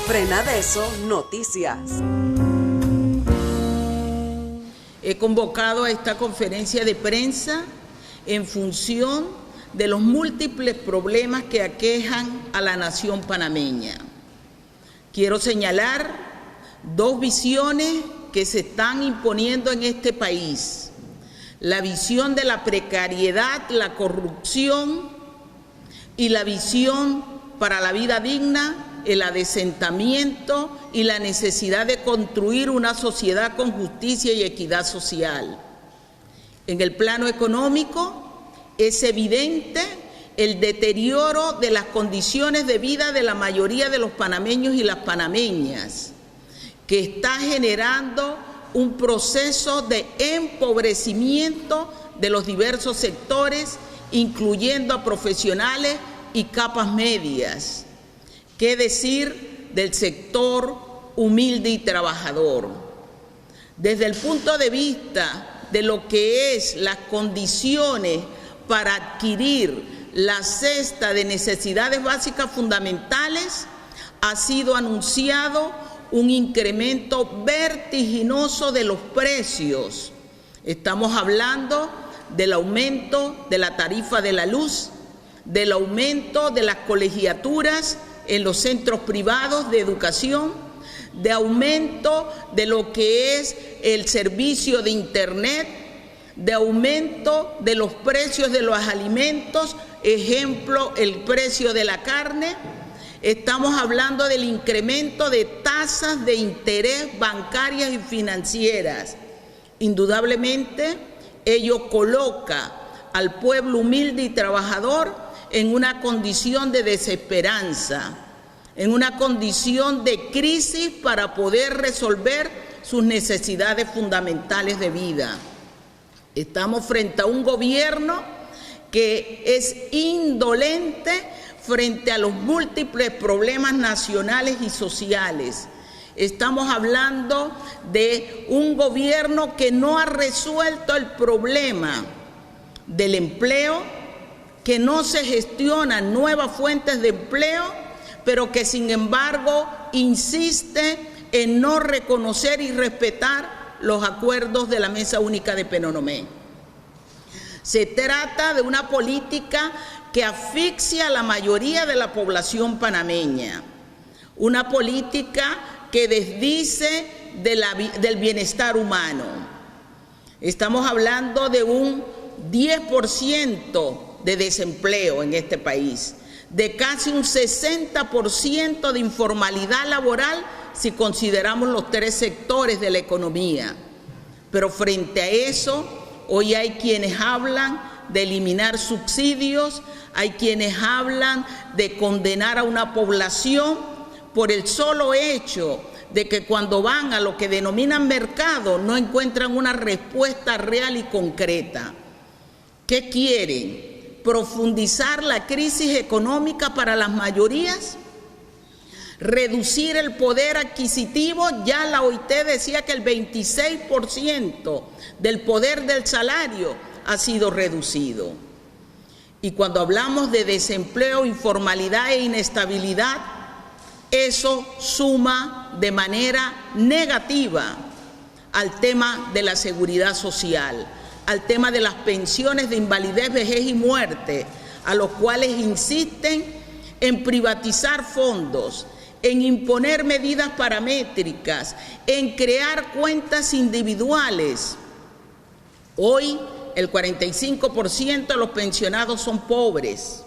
Frenadeso Noticias. He convocado a esta conferencia de prensa en función de los múltiples problemas que aquejan a la nación panameña. Quiero señalar dos visiones que se están imponiendo en este país: la visión de la precariedad, la corrupción, y la visión para la vida digna, el adesentamiento y la necesidad de construir una sociedad con justicia y equidad social. En el plano económico es evidente el deterioro de las condiciones de vida de la mayoría de los panameños y las panameñas, que está generando un proceso de empobrecimiento de los diversos sectores, incluyendo a profesionales y capas medias. ¿Qué decir del sector humilde y trabajador? Desde el punto de vista de lo que es las condiciones para adquirir la cesta de necesidades básicas fundamentales, ha sido anunciado un incremento vertiginoso de los precios. Estamos hablando del aumento de la tarifa de la luz, del aumento de las colegiaturas en los centros privados de educación, de aumento de lo que es el servicio de Internet, de aumento de los precios de los alimentos, ejemplo, el precio de la carne. Estamos hablando del incremento de tasas de interés bancarias y financieras. Indudablemente, ello coloca al pueblo humilde y trabajador en una condición de desesperanza, en una condición de crisis para poder resolver sus necesidades fundamentales de vida. Estamos frente a un gobierno que es indolente frente a los múltiples problemas nacionales y sociales. Estamos hablando de un gobierno que no ha resuelto el problema del empleo, que no se gestionan nuevas fuentes de empleo, pero que sin embargo insiste en no reconocer y respetar los acuerdos de la Mesa Única de Penonomé. Se trata de una política que asfixia a la mayoría de la población panameña, una política que desdice del bienestar humano. Estamos hablando de un 10% de desempleo en este país, de casi un 60% de informalidad laboral si consideramos los tres sectores de la economía. Pero frente a eso, hoy hay quienes hablan de eliminar subsidios, hay quienes hablan de condenar a una población por el solo hecho de que cuando van a lo que denominan mercado no encuentran una respuesta real y concreta. ¿Qué quieren? ¿Profundizar la crisis económica para las mayorías? ¿Reducir el poder adquisitivo? Ya la OIT decía que el 26% del poder del salario ha sido reducido. Y cuando hablamos de desempleo, informalidad e inestabilidad, eso suma de manera negativa al tema de la seguridad social, al tema de las pensiones de invalidez, vejez y muerte, a los cuales insisten en privatizar fondos, en imponer medidas paramétricas, en crear cuentas individuales. Hoy el 45% de los pensionados son pobres.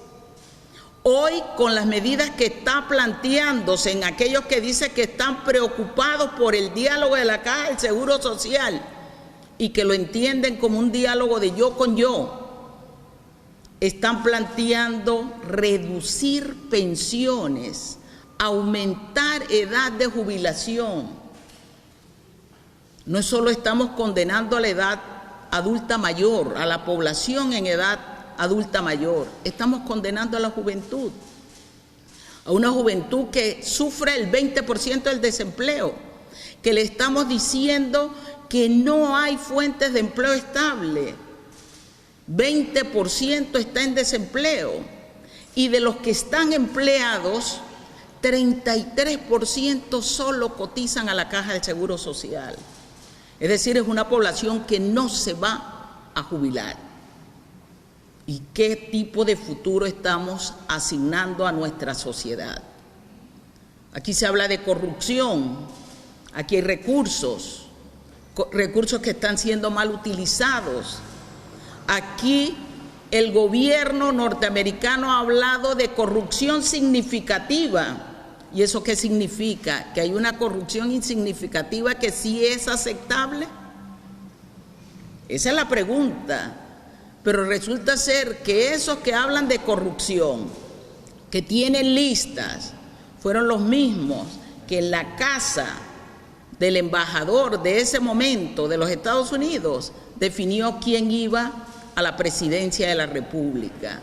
Hoy, con las medidas que está planteándose en aquellos que dicen que están preocupados por el diálogo de la Caja del Seguro Social y que lo entienden como un diálogo de yo con yo, están planteando reducir pensiones, aumentar edad de jubilación. No solo estamos condenando a la edad adulta mayor, a la población en edad adulta mayor, estamos condenando a la juventud, a una juventud que sufre el 20% del desempleo, que le estamos diciendo que no hay fuentes de empleo estable, 20% está en desempleo, y de los que están empleados, 33% solo cotizan a la Caja de Seguro Social. Es decir, es una población que no se va a jubilar. ¿Y qué tipo de futuro estamos asignando a nuestra sociedad? Aquí se habla de corrupción, aquí hay recursos que están siendo mal utilizados. Aquí el gobierno norteamericano ha hablado de corrupción significativa. ¿Y eso qué significa? ¿Que hay una corrupción insignificativa que sí es aceptable? Esa es la pregunta. Pero resulta ser que esos que hablan de corrupción, que tienen listas, fueron los mismos que en la casa del embajador de ese momento de los Estados Unidos definió quién iba a la presidencia de la República,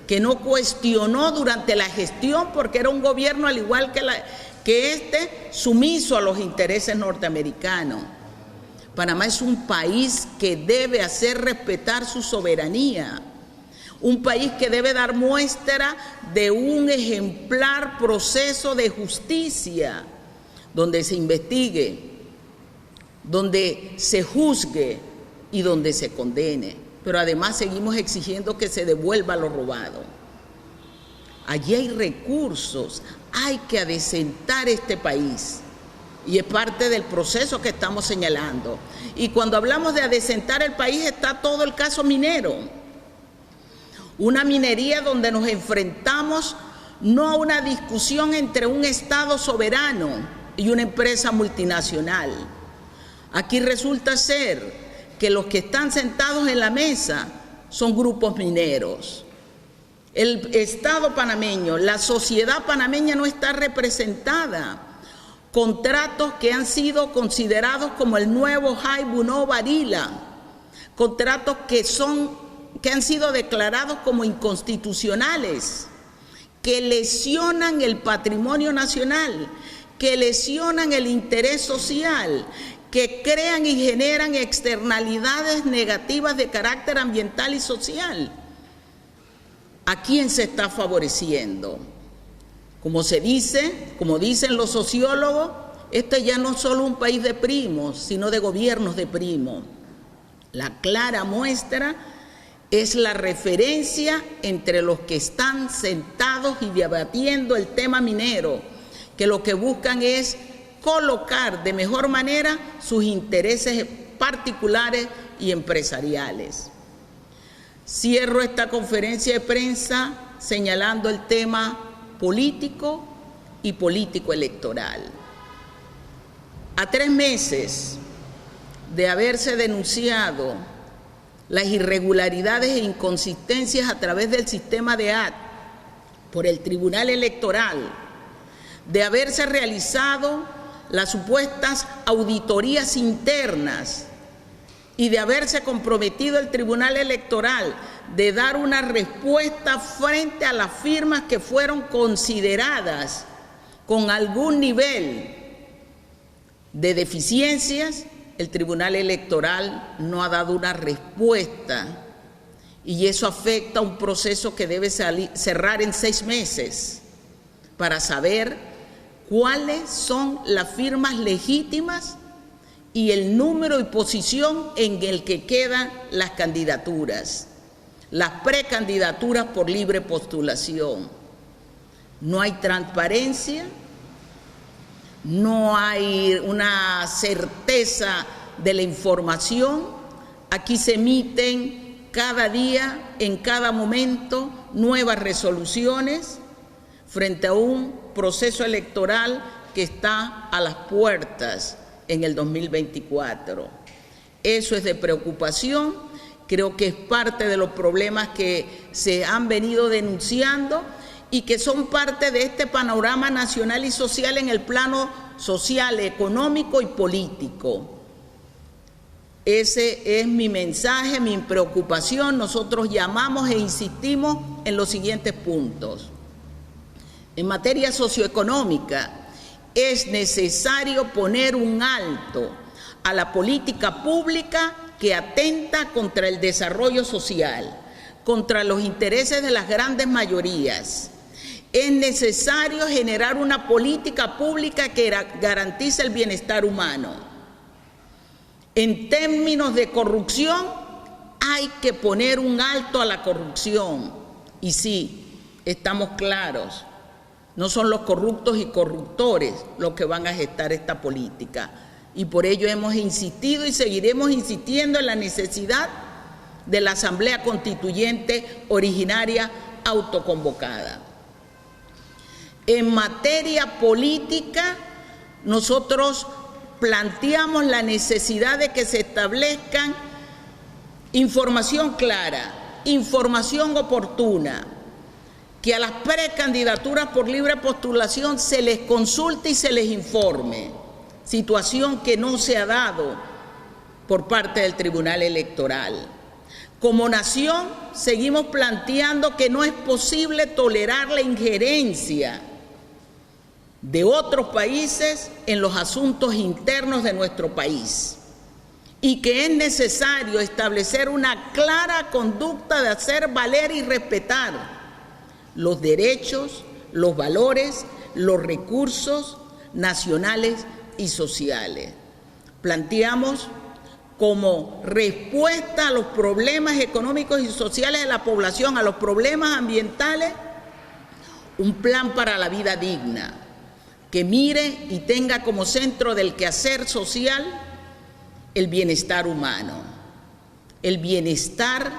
que no cuestionó durante la gestión porque era un gobierno al igual que sumiso a los intereses norteamericanos. Panamá es un país que debe hacer respetar su soberanía, un país que debe dar muestra de un ejemplar proceso de justicia, donde se investigue, donde se juzgue y donde se condene. Pero además seguimos exigiendo que se devuelva lo robado. Allí hay recursos, hay que adecentar este país. Y es parte del proceso que estamos señalando. Y cuando hablamos de adecentar el país está todo el caso minero. Una minería donde nos enfrentamos no a una discusión entre un Estado soberano y una empresa multinacional. Aquí resulta ser que los que están sentados en la mesa son grupos mineros. El Estado panameño, la sociedad panameña no está representada. Contratos que han sido considerados como el nuevo Haibunó Barila, contratos que han sido declarados como inconstitucionales, que lesionan el patrimonio nacional, que lesionan el interés social, que crean y generan externalidades negativas de carácter ambiental y social. ¿A quién se está favoreciendo? Como dicen los sociólogos, este ya no es solo un país de primos, sino de gobiernos de primos. La clara muestra es la referencia entre los que están sentados y debatiendo el tema minero, que lo que buscan es colocar de mejor manera sus intereses particulares y empresariales. Cierro esta conferencia de prensa señalando el tema político y político-electoral. A 3 meses de haberse denunciado las irregularidades e inconsistencias a través del sistema de AD por el Tribunal Electoral, de haberse realizado las supuestas auditorías internas y de haberse comprometido el Tribunal Electoral de dar una respuesta frente a las firmas que fueron consideradas con algún nivel de deficiencias, el Tribunal Electoral no ha dado una respuesta y eso afecta a un proceso que debe cerrar en 6 meses para saber cuáles son las firmas legítimas y el número y posición en el que quedan las candidaturas, las precandidaturas por libre postulación. No hay transparencia, no hay una certeza de la información. Aquí se emiten cada día, en cada momento, nuevas resoluciones frente a un proceso electoral que está a las puertas en el 2024. Eso es de preocupación, creo que es parte de los problemas que se han venido denunciando y que son parte de este panorama nacional y social en el plano social, económico y político. Ese es mi mensaje, mi preocupación. Nosotros llamamos e insistimos en los siguientes puntos. En materia socioeconómica, es necesario poner un alto a la política pública que atenta contra el desarrollo social, contra los intereses de las grandes mayorías. Es necesario generar una política pública que garantice el bienestar humano. En términos de corrupción, hay que poner un alto a la corrupción. Y sí, estamos claros, no son los corruptos y corruptores los que van a gestar esta política. Y por ello hemos insistido y seguiremos insistiendo en la necesidad de la Asamblea Constituyente originaria autoconvocada. En materia política, nosotros planteamos la necesidad de que se establezcan información clara, información oportuna, que a las precandidaturas por libre postulación se les consulte y se les informe, situación que no se ha dado por parte del Tribunal Electoral. Como nación, seguimos planteando que no es posible tolerar la injerencia de otros países en los asuntos internos de nuestro país y que es necesario establecer una clara conducta de hacer valer y respetar los derechos, los valores, los recursos nacionales y sociales. Planteamos como respuesta a los problemas económicos y sociales de la población, a los problemas ambientales, un plan para la vida digna, que mire y tenga como centro del quehacer social el bienestar humano, el bienestar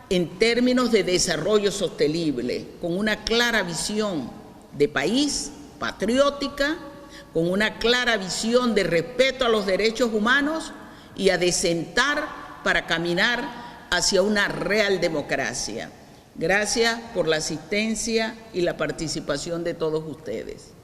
en términos de desarrollo sostenible, con una clara visión de país, patriótica, con una clara visión de respeto a los derechos humanos y a desentar para caminar hacia una real democracia. Gracias por la asistencia y la participación de todos ustedes.